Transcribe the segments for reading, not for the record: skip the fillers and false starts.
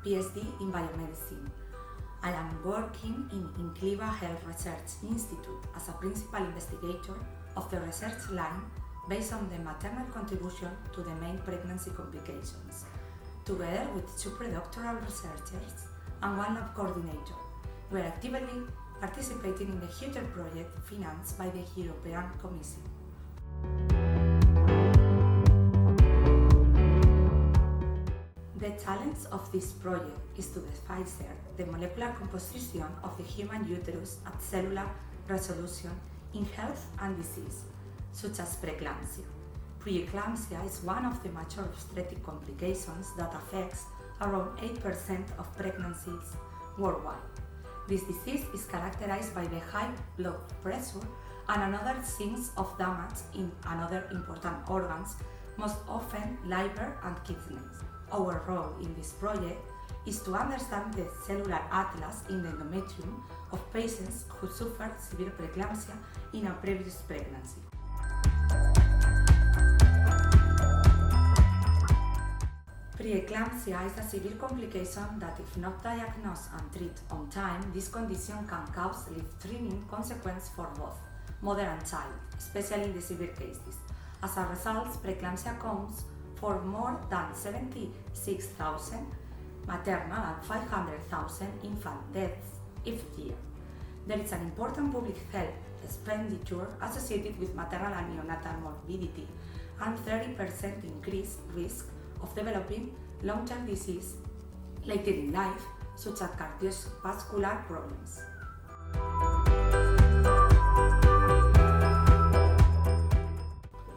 PhD in biomedicine. I am working in INCLIVA Health Research Institute as a principal investigator of the research line based on the maternal contribution to the main pregnancy complications, together with two predoctoral researchers and one lab coordinator. We are actively participating in the HUTER project financed by the European Commission. The challenge of this project is to decipher the molecular composition of the human uterus at cellular resolution in health and disease, such as preeclampsia. Preeclampsia is one of the major obstetric complications that affects around 8% of pregnancies worldwide. This disease is characterized by the high blood pressure and other signs of damage in other important organs, most often liver and kidneys. Our role in this project is to understand the cellular atlas in the endometrium of patients who suffered severe preeclampsia in a previous pregnancy. Preeclampsia is a severe complication that, if not diagnosed and treated on time, this condition can cause life-threatening consequences for both mother and child, especially in the severe cases. As a result, preeclampsia accounts for more than 76,000 maternal and 500,000 infant deaths each year. There is an important public health expenditure associated with maternal and neonatal morbidity and 30% increased risk of developing long-term disease later in life, such as cardiovascular problems.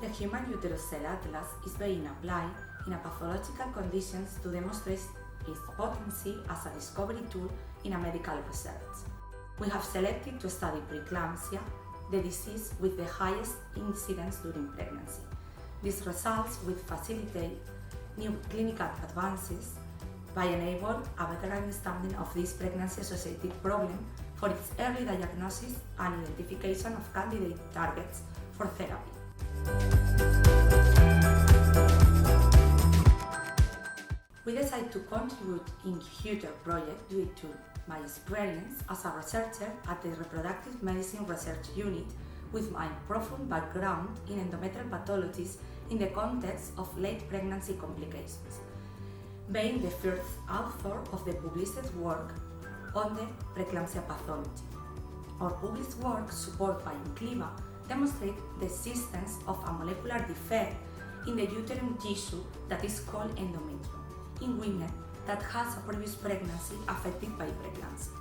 The Human Uterus Cell Atlas is being applied in pathological conditions to demonstrate its potency as a discovery tool in medical research. We have selected to study preeclampsia, the disease with the highest incidence during pregnancy. These results will facilitate new clinical advances by enabling a better understanding of this pregnancy-associated problem for its early diagnosis and identification of candidate targets for therapy. We decided to contribute in HUTER project due to my experience as a researcher at the Reproductive Medicine Research Unit with my profound background in endometrial pathologies in the context of late pregnancy complications, being the first author of the published work on the preeclampsia pathology. Our published work, supported by INCLIVA, demonstrates the existence of a molecular defect in the uterine tissue that is called endometrium in women that has a previous pregnancy affected by preeclampsia.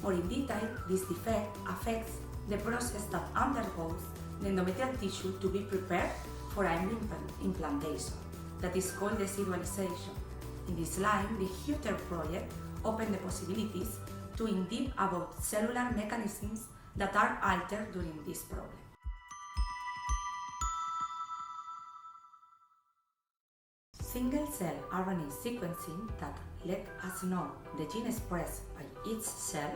More in detail, this defect affects the process that undergoes the endometrial tissue to be prepared for embryo implantation, that is called residualization. In this line, the HUTER project opened the possibilities to indeed about cellular mechanisms that are altered during this problem. Single-cell RNA sequencing that let us know the gene expressed by each cell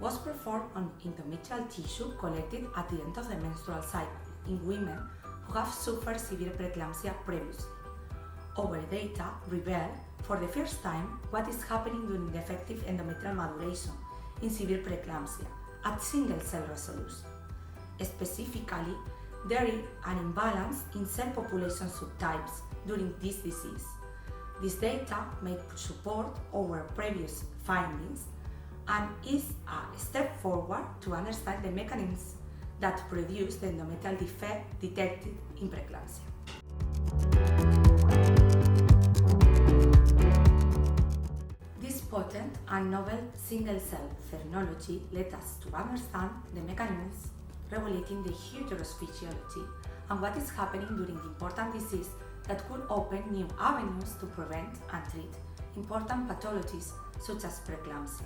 was performed on endometrial tissue collected at the end of the menstrual cycle in women who have suffered severe preeclampsia previously. Our data reveal for the first time what is happening during the effective endometrial maturation in severe preeclampsia at single-cell resolution. Specifically, there is an imbalance in cell population subtypes during this disease. This data may support our previous findings and is a step forward to understand the mechanisms that produce the endometrial defect detected in preeclampsia. This potent and novel single-cell technology led us to understand the mechanisms regulating the uterus physiology and what is happening during the important disease that could open new avenues to prevent and treat important pathologies such as preeclampsia.